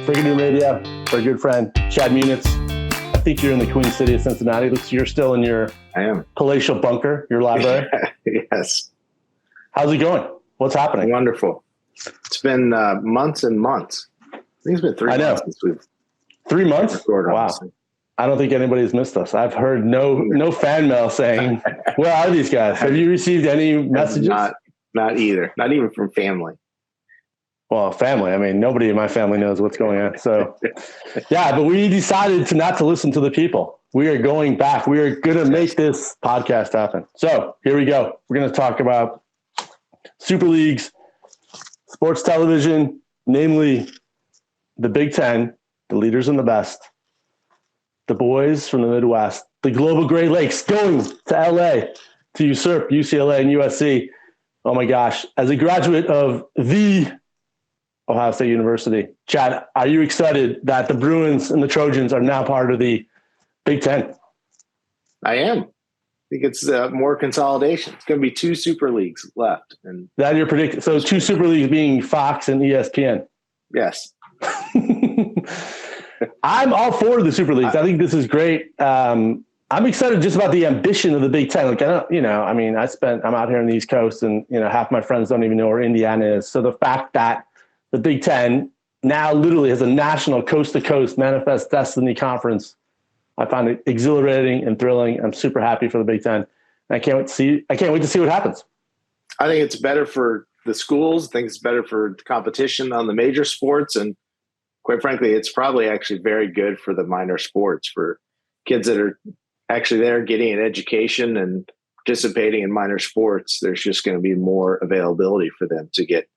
Brigadoon Radio, our good friend, Chad Munitz. I think you're in the Queen City of Cincinnati. Looks like you're still in your palatial bunker, your library. Yes. How's it going? What's happening? Wonderful. It's been months and months. I think it's been 3 months since we've 3 months? recorded. Wow. Honestly. I don't think anybody's missed us. I've heard no fan mail saying, where are these guys? Have you received any messages? Not either. Not even from family. Well, family. I mean, nobody in my family knows what's going on. So, yeah, but we decided not to listen to the people. We are going back. We are going to make this podcast happen. So here we go. We're going to talk about Super Leagues, sports television, namely the Big Ten, the leaders and the best, the boys from the Midwest, the global Great Lakes going to LA to usurp UCLA and USC. Oh my gosh. As a graduate of the Ohio State University, Chad, are you excited that the Bruins and the Trojans are now part of the Big Ten? I am. I think it's more consolidation. It's going to be 2 super leagues left. And that you're predicting. So 2 super leagues being Fox and ESPN. Yes. I'm all for the super leagues. I think this is great. I'm excited just about the ambition of the Big Ten. Like, I'm out here on the East Coast and, half my friends don't even know where Indiana is. So the fact that the Big Ten now literally has a national coast-to-coast manifest destiny conference, I find it exhilarating and thrilling. I'm super happy for the Big Ten. I can't wait to see what happens. I think it's better for the schools. I think it's better for competition on the major sports. And quite frankly, it's probably actually very good for the minor sports, for kids that are actually there getting an education and participating in minor sports. There's just going to be more availability for them to get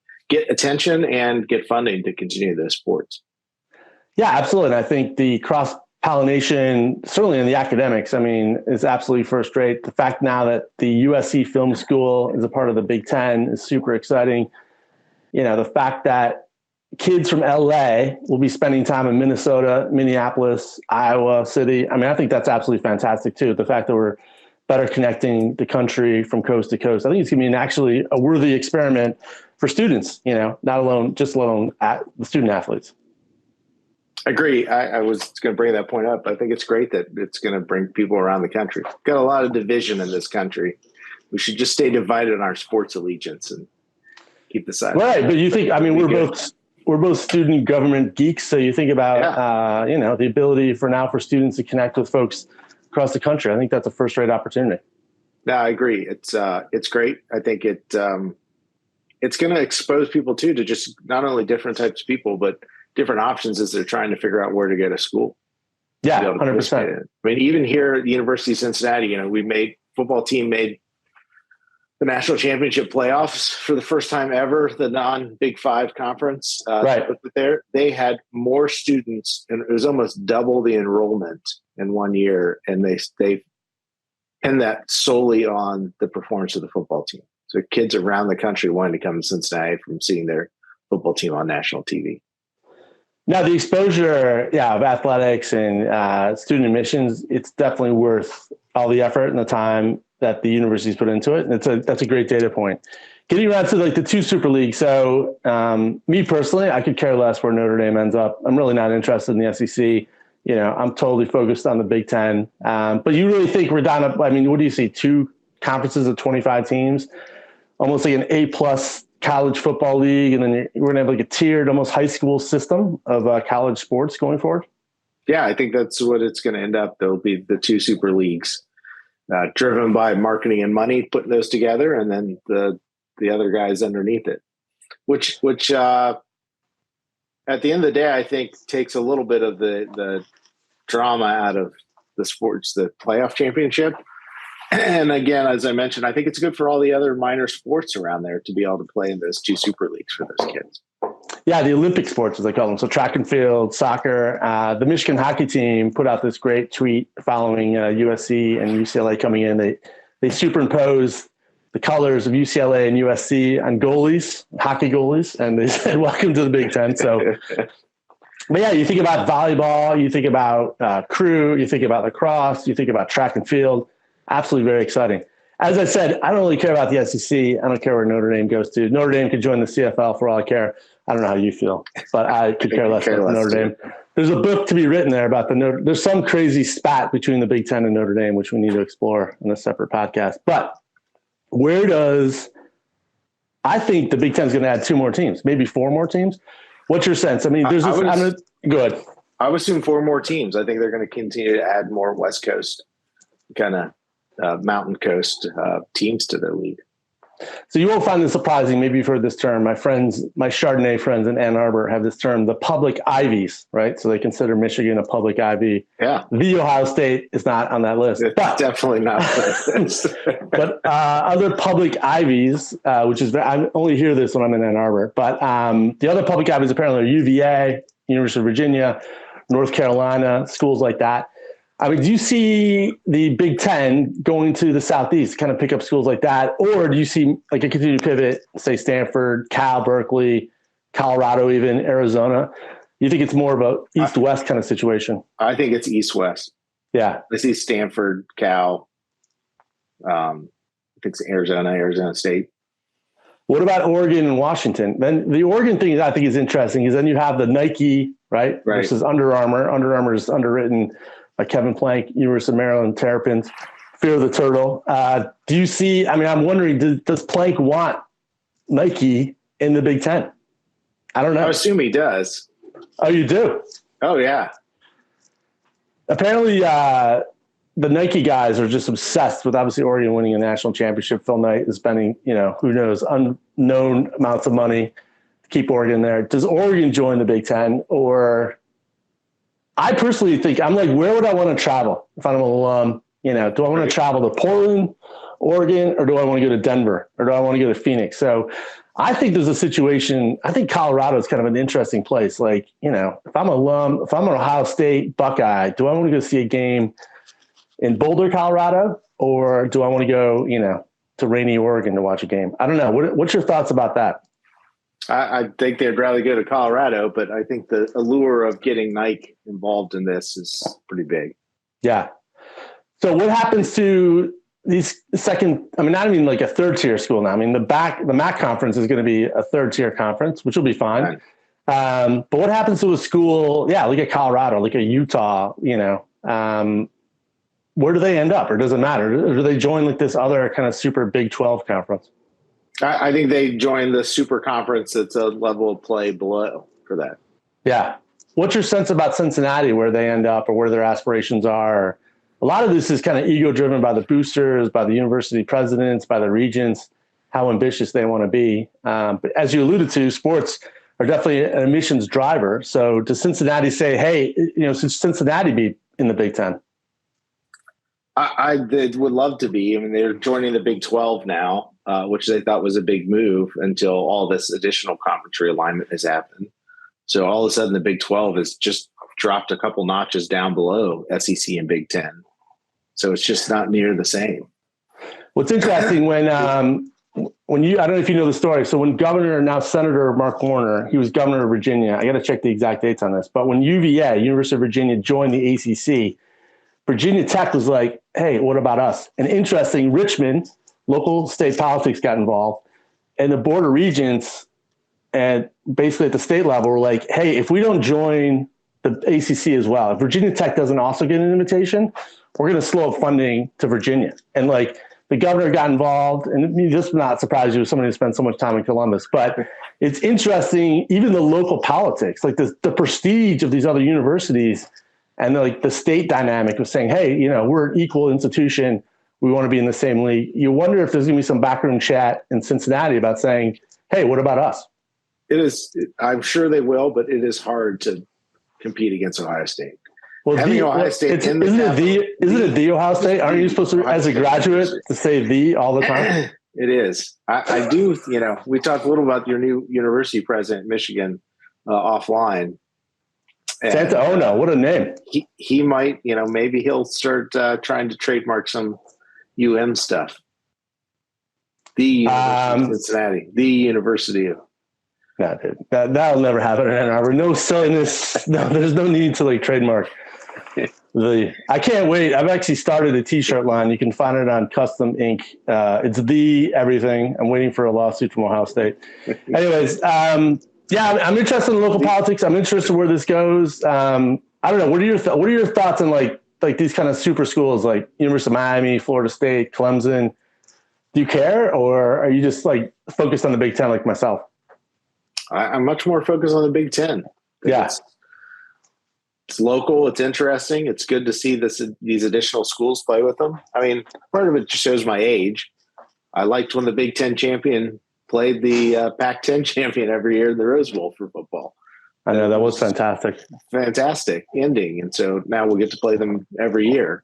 attention and get funding to continue those sports. Yeah, absolutely. And I think the cross-pollination, certainly in the academics, is absolutely first rate. The fact now that the USC Film School is a part of the Big Ten is super exciting. The fact that kids from LA will be spending time in Minnesota, Minneapolis, Iowa City. I think that's absolutely fantastic too. The fact that we're better connecting the country from coast to coast. I think it's going to be actually a worthy just alone at the student athletes. Agree. I was going to bring that point up. I think it's great that it's going to bring people around the country. Got a lot of division in this country. We should just stay divided on our sports allegiance and keep the side. Right. But you think, we're both student government geeks. So you think about, the ability for students to connect with folks across the country. I think that's a first rate opportunity. No, I agree. It's great. I think it's going to expose people too to just not only different types of people, but different options as they're trying to figure out where to go to school. Yeah, 100%. Even here at the University of Cincinnati, football team made the national championship playoffs for the first time ever, the non-Big Five conference. Right. But they had more students, and it was almost double the enrollment in 1 year. And they pinned that solely on the performance of the football team. So kids around the country wanted to come to Cincinnati from seeing their football team on national TV. Now, the exposure, of athletics and student admissions, it's definitely worth all the effort and the time that the universities put into it. And that's a great data point. Getting around to the 2 super leagues. So me personally, I could care less where Notre Dame ends up. I'm really not interested in the SEC. I'm totally focused on the Big Ten. But you really think we're down up? What do you see? 2 conferences of 25 teams, almost like an A+ college football league. And then we're going to have a tiered, almost high school system of college sports going forward. Yeah, I think that's what it's going to end up. There'll be the 2 super leagues driven by marketing and money, putting those together. And then the other guys underneath it, which at the end of the day, I think takes a little bit of the drama out of the sports, the playoff championship. And again, as I mentioned, I think it's good for all the other minor sports around there to be able to play in those 2 super leagues for those kids. Yeah, the Olympic sports, as they call them. So track and field, soccer. The Michigan hockey team put out this great tweet following USC and UCLA coming in. They superimposed the colors of UCLA and USC on hockey goalies, and they said, "Welcome to the Big Ten." So, but yeah, you think about volleyball, you think about crew, you think about lacrosse, you think about track and field. Absolutely very exciting. as I said, I don't really care about the SEC. I don't care where Notre Dame goes to. Notre Dame could join the CFL for all I care. I don't know how you feel, but I could care less about Notre Dame. There's a book to be written there about there's some crazy spat between the Big Ten and Notre Dame, which we need to explore in a separate podcast. But I think the Big Ten is going to add 2 more teams, maybe 4 more teams. What's your sense? I mean, go ahead. I would assume 4 more teams. I think they're going to continue to add more West Coast kind of Mountain Coast teams to their league. So you won't find this surprising. Maybe you've heard this term. My Chardonnay friends in Ann Arbor have this term, the public Ivies, right? So they consider Michigan a public Ivy. Yeah. The Ohio State is not on that list. It's definitely not. But other public Ivies, which is, I only hear this when I'm in Ann Arbor, but the other public Ivies apparently are UVA, University of Virginia, North Carolina, schools like that. I mean, do you see the Big Ten going to the Southeast, kind of pick up schools like that? Or do you see like a continued pivot, say Stanford, Cal, Berkeley, Colorado, even Arizona? You think it's more of a East-West kind of situation? I think it's East-West. Yeah. I see Stanford, Cal, I think it's Arizona State. What about Oregon and Washington? Then the Oregon thing I think is interesting is then you have the Nike, right? Versus Under Armour. Under Armour is underwritten by Kevin Plank, University of Maryland, Terrapins, Fear of the Turtle. Do you see, I mean, I'm wondering, does Plank want Nike in the Big Ten? I don't know. I assume he does. Oh, you do? Oh, yeah. Apparently, the Nike guys are just obsessed with obviously Oregon winning a national championship. Phil Knight is spending, who knows, unknown amounts of money to keep Oregon there. Does Oregon join the Big Ten? Or I personally think, I'm like, where would I want to travel if I'm an alum? Do I want to travel to Portland, Oregon, or do I want to go to Denver, or do I want to go to Phoenix? So I think there's a situation. I think Colorado is kind of an interesting place. Like, if I'm an alum, if I'm an Ohio State Buckeye, do I want to go see a game in Boulder, Colorado, or do I want to go, to rainy Oregon to watch a game? I don't know. What's your thoughts about that? I think they'd rather go to Colorado, but I think the allure of getting Nike involved in this is pretty big. Yeah. So what happens to these not even like a 3rd-tier school now. I mean, the MAC conference is going to be a 3rd-tier conference, which will be fine. Right. But what happens to a school, like a Colorado, like a Utah, where do they end up, or does it matter? Or do they join like this other kind of super Big 12 conference? I think they join the super conference that's a level of play below for that. Yeah. What's your sense about Cincinnati, where they end up or where their aspirations are? A lot of this is kind of ego driven by the boosters, by the university presidents, by the regents, how ambitious they want to be. But as you alluded to, sports are definitely an admissions driver. So does Cincinnati say, hey, should Cincinnati be in the Big Ten? I would love to be. I mean, they're joining the Big 12 now, which they thought was a big move until all this additional conference realignment has happened. So all of a sudden, the Big 12 has just dropped a couple notches down below SEC and Big 10. So it's just not near the same. What's interesting when you, I don't know if you know the story. So when now Senator Mark Warner, he was governor of Virginia. I got to check the exact dates on this. But when UVA, University of Virginia, joined the ACC, Virginia Tech was like, hey, what about us? And interesting, Richmond, local state politics got involved, and the Board of Regents and basically at the state level were like, hey, if we don't join the ACC as well, if Virginia Tech doesn't also get an invitation, we're going to slow up funding to Virginia. And like the governor got involved, and this will not surprise you as somebody who spent so much time in Columbus, but it's interesting, even the local politics, like the prestige of these other universities and like the state dynamic of saying, hey, we're an equal institution. We want to be in the same league. You wonder if there's going to be some backroom chat in Cincinnati about saying, hey, what about us? It is. I'm sure they will, but it is hard to compete against Ohio State. Well, Ohio State isn't it the Ohio State? Aren't you supposed to, as a graduate, to say the all the time? It is. I do. We talked a little about your new university president, Michigan, offline. Santa Ono, what a name. He might, maybe he'll start trying to trademark some stuff. The University of Cincinnati, the University of. No, dude, that'll never happen in Ann Arbor. No silliness. No, there's no need to like trademark I can't wait. I've actually started a t-shirt line. You can find it on Custom Inc. It's the everything. I'm waiting for a lawsuit from Ohio State. Anyways, yeah, I'm interested in local politics. I'm interested where this goes. I don't know. What are your thoughts on like these kind of super schools like University of Miami, Florida State, Clemson? Do you care, or are you just like focused on the Big Ten like myself? I'm much more focused on the Big Ten. Yeah. It's local. It's interesting. It's good to see these additional schools play with them. I mean, part of it just shows my age. I liked when the Big Ten champion played the Pac-10 champion every year in the Rose Bowl for football. I know, that was fantastic. Fantastic ending. And so now we'll get to play them every year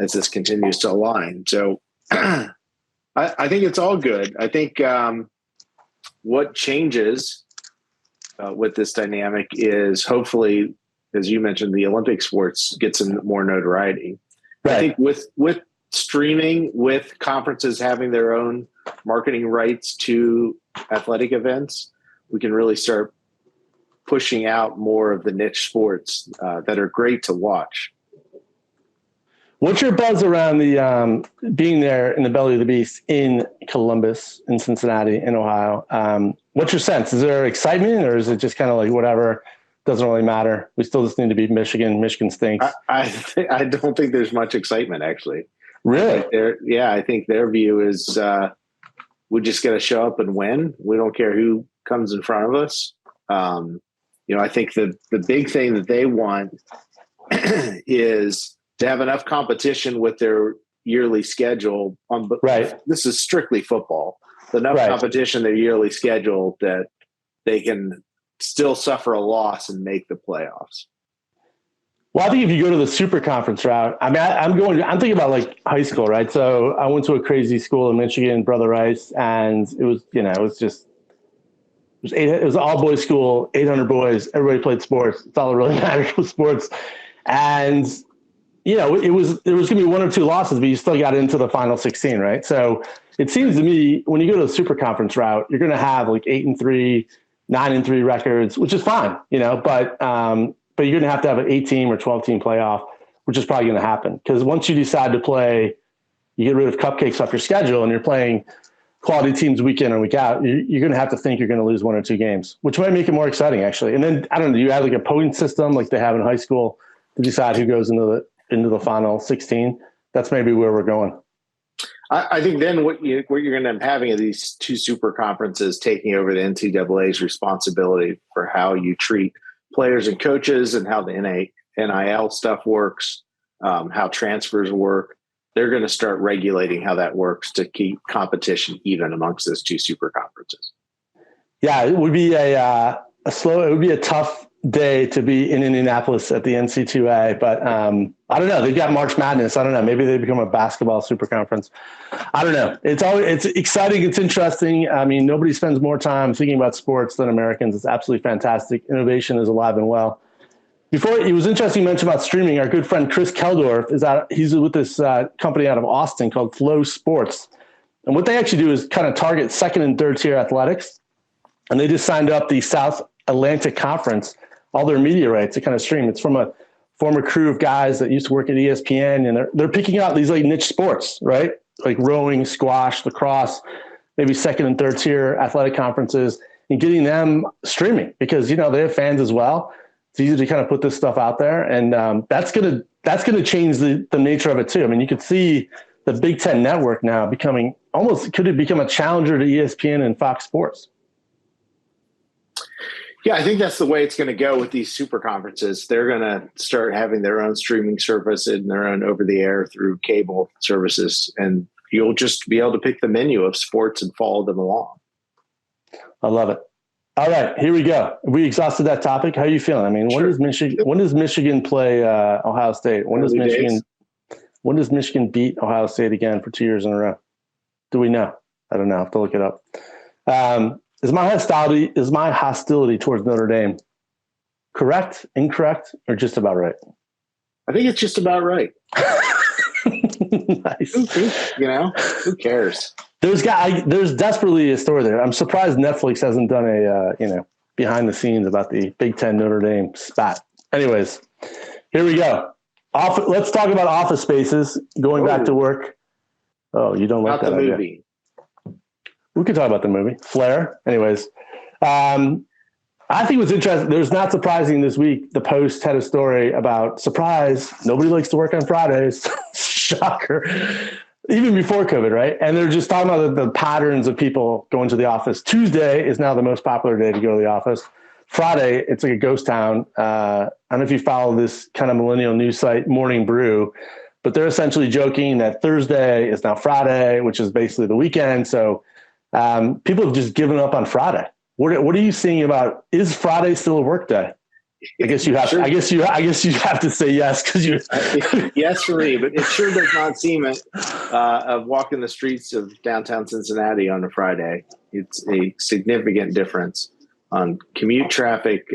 as this continues to align. So I think it's all good. I think what changes with this dynamic is hopefully, as you mentioned, the Olympic sports get some more notoriety. Right. I think with streaming, with conferences having their own marketing rights to athletic events, we can really start pushing out more of the niche sports that are great to watch. What's your buzz around the being there in the belly of the beast in Columbus, in Cincinnati, in Ohio? What's your sense? Is there excitement, or is it just kind of like whatever? Doesn't really matter. We still just need to beat Michigan. Michigan stinks. I don't think there's much excitement, actually. Really? I think their view is we just got to show up and win. We don't care who comes in front of us. I think the big thing that they want is to have enough competition with their yearly schedule. Right. This is strictly football. Enough competition, their yearly schedule, that they can still suffer a loss and make the playoffs. Well, I think if you go to the super conference route, I mean, I'm thinking about like high school, right? So I went to a crazy school in Michigan, Brother Rice, and it was an all boys school, 800 boys. Everybody played sports. It's all that really mattered was sports. And, there was going to be one or two losses, but you still got into the final 16, right? So it seems to me when you go to the super conference route, you're going to have like 8-3, 9-3 records, which is fine, but you're going to have an 8-team or 12-team playoff, which is probably going to happen. Because once you decide to play, you get rid of cupcakes off your schedule and you're playing quality teams week in and week out, you're going to have to think you're going to lose one or two games, which might make it more exciting, actually. And then, I don't know, you add like a point system like they have in high school to decide who goes into the final 16. That's maybe where we're going. I think then what you're going to end up having are these two super conferences taking over the NCAA's responsibility for how you treat players and coaches and how the NIL stuff works, how transfers work. They're going to start regulating how that works to keep competition even amongst those two super conferences. Yeah, it would be it would be a tough day to be in Indianapolis at the NC2A, but I don't know. They've got March Madness. I don't know. Maybe they become a basketball super conference. I don't know. It's exciting. It's interesting. I mean, nobody spends more time thinking about sports than Americans. It's absolutely fantastic. Innovation is alive and well. Before, it was interesting you mentioned about streaming. Our good friend Chris Keldorf he's with this company out of Austin called Flow Sports. And what they actually do is kind of target second and third tier athletics. And they just signed up the South Atlantic Conference, all their media rights to kind of stream. It's from a former crew of guys that used to work at ESPN, and they're picking out these like niche sports, right? Like rowing, squash, lacrosse, maybe second and third tier athletic conferences, and getting them streaming because, they have fans as well. It's easy to kind of put this stuff out there, and that's gonna change the nature of it too. I mean, you could see the Big Ten Network now becoming could it become a challenger to ESPN and Fox Sports? Yeah, I think that's the way it's going to go with these super conferences. They're going to start having their own streaming service and their own over the air through cable services, and you'll just be able to pick the menu of sports and follow them along. I love it. All right, here we go. We exhausted that topic. How are you feeling? I mean, sure. When does Michigan play Ohio State? When does Michigan beat Ohio State again for 2 years in a row? Do we know? I don't know. I have to look it up. Is my hostility towards Notre Dame correct, incorrect, or just about right? I think it's just about right. Nice. Who cares? There's desperately a story there. I'm surprised Netflix hasn't done a behind the scenes about the Big Ten Notre Dame spat. Anyways, here we go. let's talk about Office Spaces, going back to work. Oh, you don't like that idea. Movie. We could talk about the movie, Flair. Anyways, I think what's interesting, there's not surprising this week, the Post had a story about, surprise, nobody likes to work on Fridays. Shocker. Even before COVID, right? And they're just talking about the patterns of people going to the office. Tuesday is now the most popular day to go to the office. Friday, it's like a ghost town. I don't know if you follow this kind of millennial news site, Morning Brew, but they're essentially joking that Thursday is now Friday, which is basically the weekend. So people have just given up on Friday. What are you seeing about, is Friday still a work day? I guess you have. Sure. I guess you have to say yes because you. Yes for me, but it sure does not seem it. Of walking the streets of downtown Cincinnati on a Friday, it's a significant difference on commute traffic,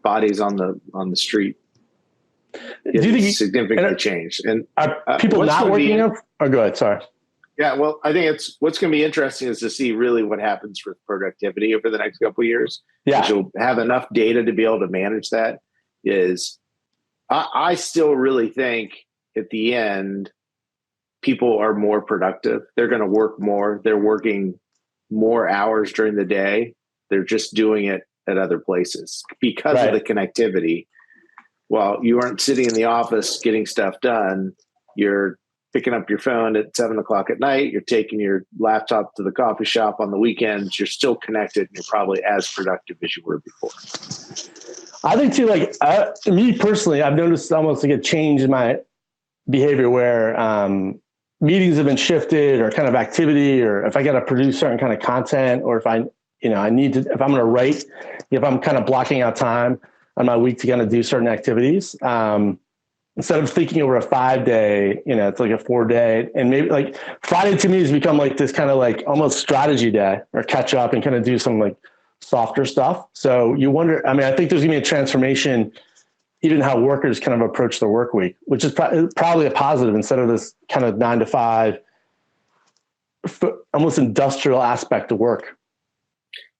bodies on the street. Do you think significantly changed? And are people not working? Or go ahead. Sorry. Yeah, well, I think what's going to be interesting is to see really what happens with productivity over the next couple of years. Yeah, you'll have enough data to be able to manage that. I still really think at the end, people are more productive. They're going to work more. They're working more hours during the day. They're just doing it at other places because of the connectivity. While you aren't sitting in the office getting stuff done, you're picking up your phone at 7:00 at night, you're taking your laptop to the coffee shop on the weekends, you're still connected and you're probably as productive as you were before. I think too, like me personally, I've noticed almost like a change in my behavior where meetings have been shifted or kind of activity, or if I got to produce certain kind of content, or if I need to, if I'm going to write, if I'm kind of blocking out time on my week to kind of do certain activities, instead of thinking over a 5-day, it's like a 4-day, and maybe like Friday to me has become like this kind of like almost strategy day or catch up and kind of do some like softer stuff. So you wonder, I think there's gonna be a transformation, even how workers kind of approach their work week, which is probably a positive instead of this kind of 9 to 5, almost industrial aspect of work.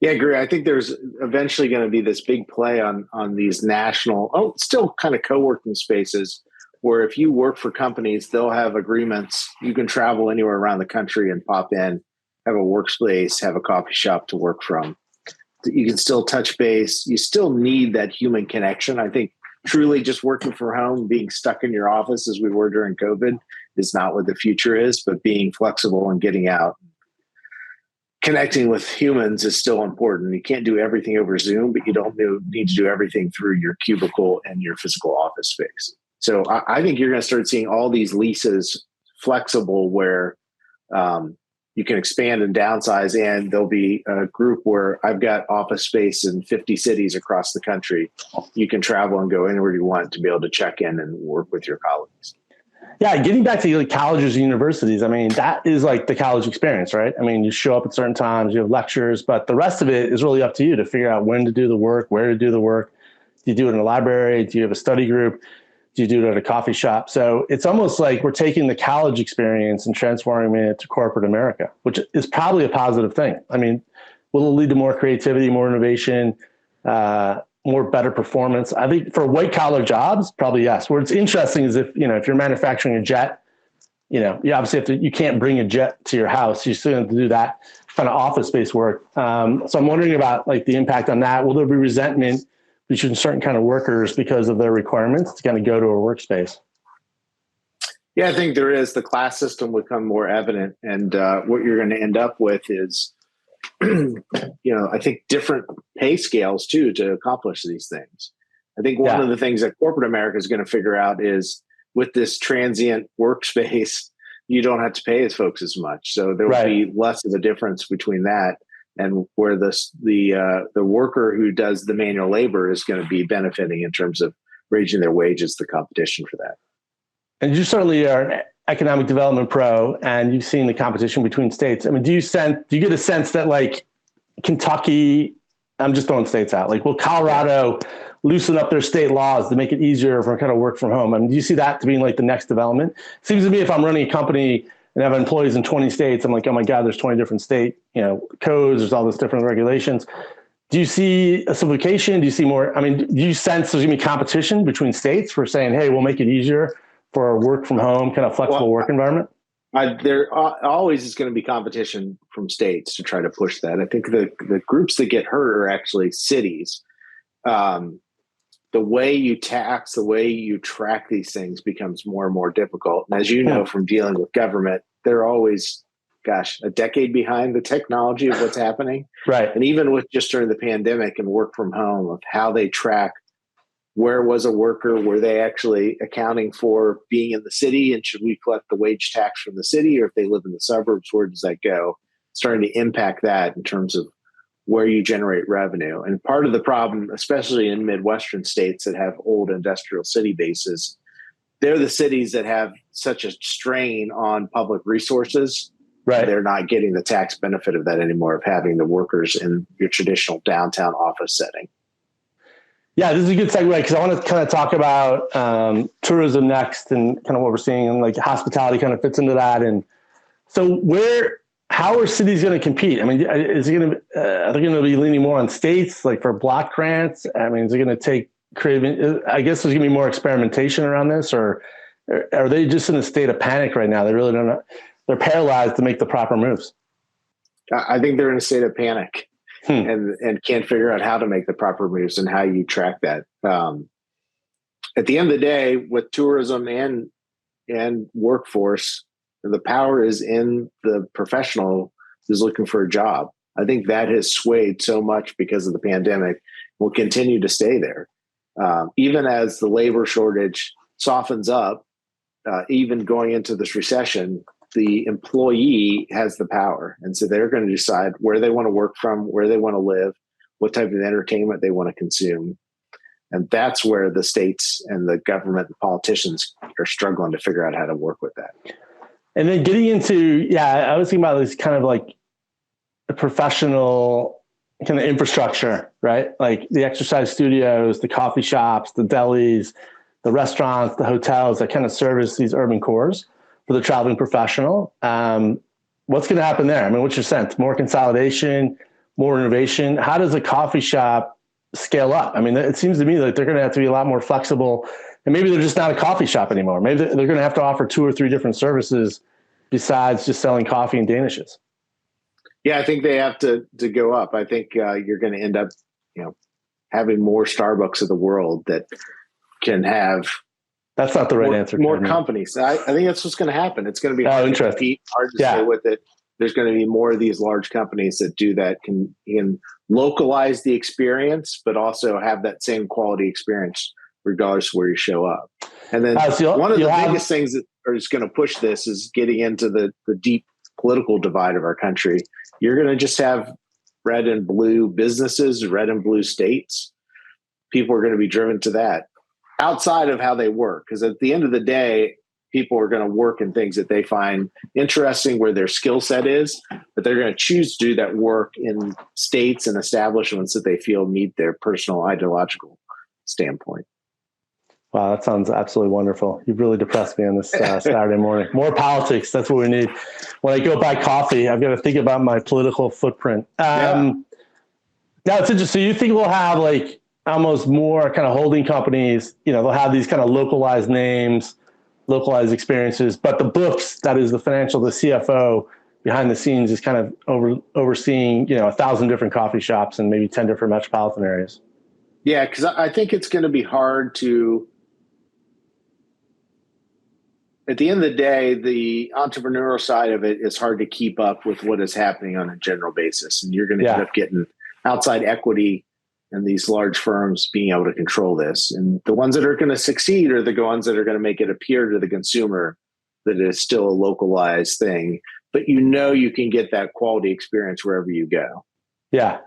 Yeah, I agree. I think there's eventually going to be this big play on these national, still kind of co-working spaces where if you work for companies, they'll have agreements. You can travel anywhere around the country and pop in, have a workspace, have a coffee shop to work from. You can still touch base. You still need that human connection. I think truly just working from home, being stuck in your office as we were during COVID is not what the future is, but being flexible and getting out. Connecting with humans is still important. You can't do everything over Zoom, but you don't need to do everything through your cubicle and your physical office space. So I think you're going to start seeing all these leases flexible where you can expand and downsize, and there'll be a group where I've got office space in 50 cities across the country. You can travel and go anywhere you want to be able to check in and work with your colleagues. Yeah, getting back to like colleges and universities, that is like the college experience, right? You show up at certain times, you have lectures, but the rest of it is really up to you to figure out when to do the work, where to do the work. Do you do it in a library? Do you have a study group? Do you do it at a coffee shop? So it's almost like we're taking the college experience and transforming it to corporate America, which is probably a positive thing. Will it lead to more creativity, more innovation, more better performance? I think for white collar jobs, probably yes. Where it's interesting is if you're manufacturing a jet, you obviously you can't bring a jet to your house. You still have to do that kind of office space work. So I'm wondering about like the impact on that. Will there be resentment between certain kind of workers because of their requirements to kind of go to a workspace? Yeah, I think there is. The class system will become more evident. And what you're going to end up with is, I think different pay scales too to accomplish these things. I think one of the things that corporate America is going to figure out is with this transient workspace, you don't have to pay as folks as much. So there will be less of a difference between that and where the worker who does the manual labor is going to be benefiting in terms of raising their wages, the competition for that. And you certainly are an economic development pro, and you've seen the competition between states. Do you get a sense that like Kentucky, I'm just throwing states out, like will Colorado loosen up their state laws to make it easier for kind of work from home? Do you see that to being like the next development? It seems to me if I'm running a company and have employees in 20 states, I'm like, oh my God, there's 20 different state, codes, there's all this different regulations. Do you see a simplification? Do you see more? Do you sense there's gonna be competition between states for saying, hey, we'll make it easier for a work from home kind of flexible work environment? There always is going to be competition from states to try to push that. I think the groups that get hurt are actually cities. The way you tax, the way you track these things becomes more and more difficult. And as you know from dealing with government, they're always, a decade behind the technology of what's happening. Right. And even with just during the pandemic and work from home, of how they track where was a worker, were they actually accounting for being in the city, and should we collect the wage tax from the city, or if they live in the suburbs, where does that go? Starting to impact that in terms of where you generate revenue. And part of the problem, especially in Midwestern states that have old industrial city bases, they're the cities that have such a strain on public resources. Right. They're not getting the tax benefit of that anymore, of having the workers in your traditional downtown office setting. Yeah, this is a good segue because I want to kind of talk about tourism next and kind of what we're seeing, and like hospitality kind of fits into that. And so how are cities going to compete? I mean, are they going to be leaning more on states, like for block grants? I mean, is it going to take creative? I guess there's going to be more experimentation around this, or are they just in a state of panic right now? They really don't know. They're paralyzed to make the proper moves. I think they're in a state of panic and can't figure out how to make the proper moves and how you track that. At the end of the day, with tourism and workforce, the power is in the professional who's looking for a job. I think that has swayed so much because of the pandemic, will continue to stay there. Even as the labor shortage softens up, even going into this recession, the employee has the power. And so they're going to decide where they want to work from, where they want to live, what type of entertainment they want to consume. And that's where the states and the government and politicians are struggling to figure out how to work with that. And then getting into, I was thinking about this kind of like the professional kind of infrastructure, right? Like the exercise studios, the coffee shops, the delis, the restaurants, the hotels that kind of service these urban cores for the traveling professional. What's going to happen there? I mean, what's your sense? More consolidation, more innovation? How does a coffee shop scale up? I mean, it seems to me like they're going to have to be a lot more flexible, and maybe they're just not a coffee shop anymore. Maybe they're going to have to offer 2 or 3 different services besides just selling coffee and danishes. Yeah, I think they have to go up. I think you're going to end up, having more Starbucks of the world that can have. That's not the right answer. More companies. I think that's what's going to happen. It's going to be hard to compete, hard to stay with it. There's going to be more of these large companies that do that, can localize the experience, but also have that same quality experience regardless of where you show up. And then one of the biggest things that is going to push this is getting into the deep political divide of our country. You're going to just have red and blue businesses, red and blue states. People are going to be driven to that outside of how they work. Because at the end of the day, people are going to work in things that they find interesting, where their skill set is, but they're going to choose to do that work in states and establishments that they feel meet their personal ideological standpoint. Wow, that sounds absolutely wonderful. You've really depressed me on this Saturday morning. More politics. That's what we need. When I go buy coffee, I've got to think about my political footprint. Now it's interesting. So you think we'll have like almost more kind of holding companies, they'll have these kind of localized names, localized experiences, but the books, that is the CFO behind the scenes, is kind of overseeing, 1,000 different coffee shops and maybe 10 different metropolitan areas. Yeah, because I think it's going to be hard to, at the end of the day, the entrepreneurial side of it is hard to keep up with what is happening on a general basis. And you're going to end up getting outside equity and these large firms being able to control this. And the ones that are going to succeed are the ones that are going to make it appear to the consumer that it is still a localized thing, but you can get that quality experience wherever you go. Yeah.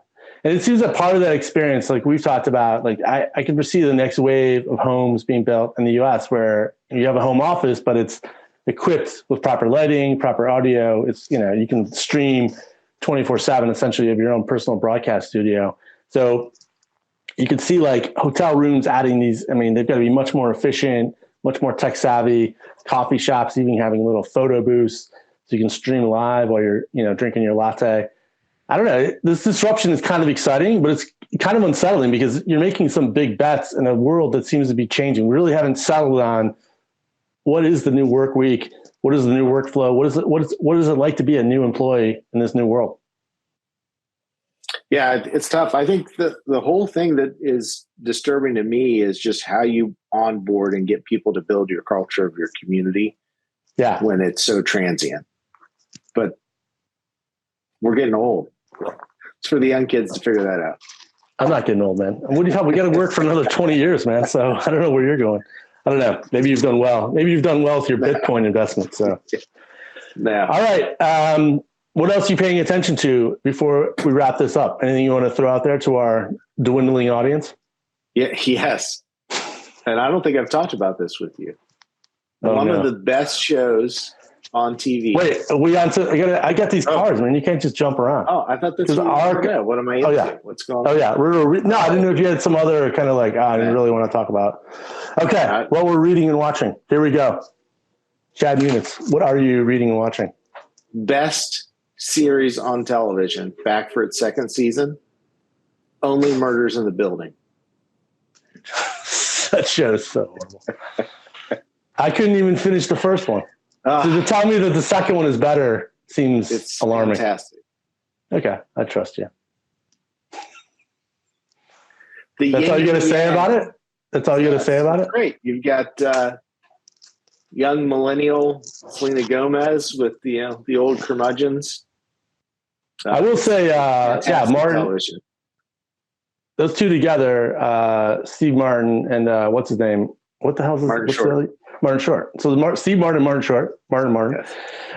And it seems that part of that experience, like we've talked about, like I can foresee the next wave of homes being built in the US where you have a home office, but it's equipped with proper lighting, proper audio. It's, you can stream 24/7, essentially. You have your own personal broadcast studio. So you can see like hotel rooms adding these. I mean, they've got to be much more efficient, much more tech savvy. Coffee shops even having little photo booths so you can stream live while you're, drinking your latte. I don't know. This disruption is kind of exciting, but it's kind of unsettling because you're making some big bets in a world that seems to be changing. We really haven't settled on what is the new work week? What is the new workflow? What is it like to be a new employee in this new world? Yeah, it's tough. I think the whole thing that is disturbing to me is just how you onboard and get people to build your culture of your community. Yeah, when it's so transient. But we're getting old. It's for the young kids to figure that out. I'm not getting old, man. What do you thought? We got to work for another 20 years, man. So I don't know where you're going. I don't know. Maybe you've done well. Maybe you've done well with your Bitcoin investment. So, yeah. All right. What else are you paying attention to before we wrap this up? Anything you want to throw out there to our dwindling audience? Yeah. Yes. And I don't think I've talked about this with you. One of the best shows on TV. Wait, are we on to? I got these cards, man. You can't just jump around. Oh, I thought that's what am I into? Oh, yeah. What's going on? Oh, yeah. No, I didn't know if you had some other kind of like, I didn't really want to talk about. Okay. What we're reading and watching. Here we go. Chad Munitz, what are you reading and watching? Best series on television, back for its second season. Only Murders in the Building. That show is so horrible. I couldn't even finish the first one. So to tell me that the second one is better seems alarming. Fantastic. Okay, I trust you. That's all you're going to say about it? That's all you're going to say about it? Great. You've got young millennial Selena Gomez with the old curmudgeons. I will say, Martin. Television. Those two together, Steve Martin and what's his name? What the hell is Martin Short. Martin Short. So Steve Martin and Martin Short. Martin.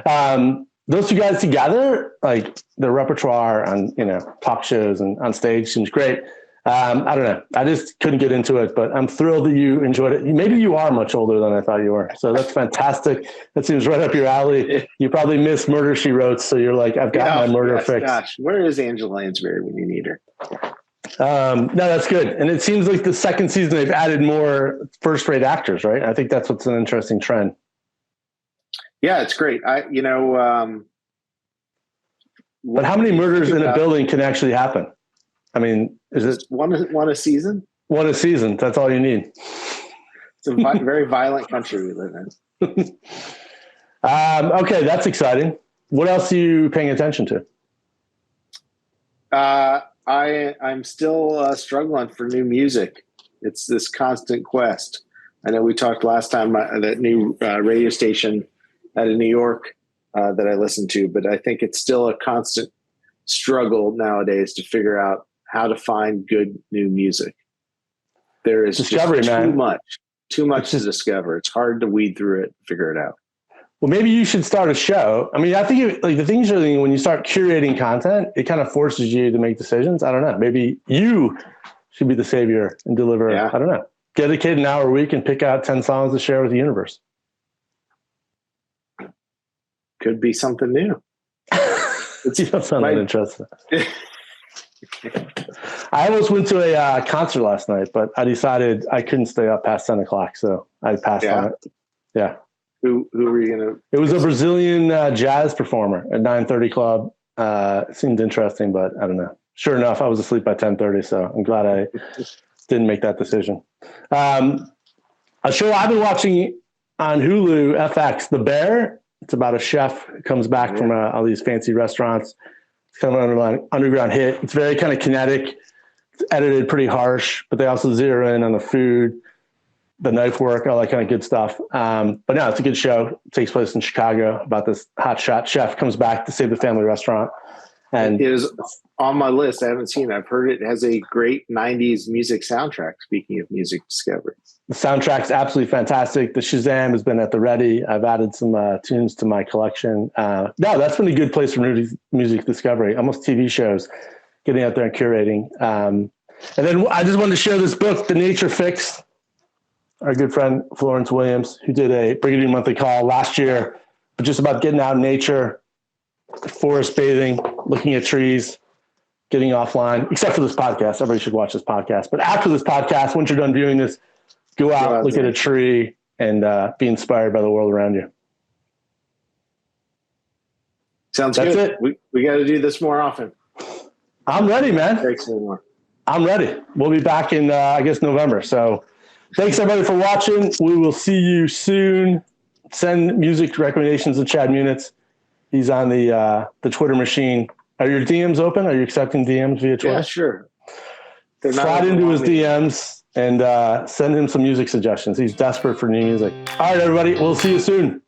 Yes. Those two guys together, like their repertoire on talk shows and on stage seems great. I don't know. I just couldn't get into it, but I'm thrilled that you enjoyed it. Maybe you are much older than I thought you were. So that's fantastic. That seems right up your alley. You probably miss Murder, She Wrote. So you're like, I've got my murder fix. Gosh, where is Angela Lansbury when you need her? No, that's good. And it seems like the second season, they've added more first-rate actors, right? I think that's what's an interesting trend. Yeah, it's great. But how many murders in a building can actually happen? I mean, is it one a season? One a season. That's all you need. It's a very violent country we live in. Okay, that's exciting. What else are you paying attention to? I'm still struggling for new music. It's this constant quest. I know we talked last time that new radio station out of New York that I listened to, but I think it's still a constant struggle nowadays to figure out how to find good new music. There is discovery, too much to discover. It's hard to weed through it and figure it out. Well, maybe you should start a show. I mean, I think the things are when you start curating content, it kind of forces you to make decisions. I don't know. Maybe you should be the savior and deliver. Yeah. I don't know. Dedicate an hour a week and pick out 10 songs to share with the universe. Could be something new. You don't sound that interested. I almost went to a concert last night, but I decided I couldn't stay up past 10 o'clock, so I passed on it. Yeah. Who were you going to? It was a Brazilian jazz performer at 9:30 Club. It seemed interesting, but I don't know. Sure enough, I was asleep by 10:30, so I'm glad I didn't make that decision. A show I've been watching on Hulu, FX, The Bear. It's about a chef who comes back from all these fancy restaurants. It's kind of an underground hit. It's very kind of kinetic. It's edited pretty harsh, but they also zero in on the food, the knife work, all that kind of good stuff. But no, it's a good show. It takes place in Chicago about this hotshot chef comes back to save the family restaurant. And it is on my list. I haven't seen it. I've heard it has a great 90s music soundtrack, speaking of music discovery. The soundtrack's absolutely fantastic. The Shazam has been at the ready. I've added some tunes to my collection. No, that's been a good place for music discovery, almost TV shows, getting out there and curating. And then I just wanted to share this book, The Nature Fix. Our good friend Florence Williams, who did a Brigadoon monthly call last year, but just about getting out in nature, forest bathing, looking at trees, getting offline, except for this podcast. Everybody should watch this podcast. But after this podcast, once you're done viewing this, go out, look at a tree, and be inspired by the world around you. Sounds good. That's it. We got to do this more often. I'm ready, man. Anymore. I'm ready. We'll be back in, I guess, November. So thanks, everybody, for watching. We will see you soon. send music recommendations to Chad Munitz. He's on the Twitter machine. Are your DMs open? Are you accepting DMs via Twitter? Yeah, sure. Slide into his DMs and send him some music suggestions. He's desperate for new music. All right, everybody. We'll see you soon.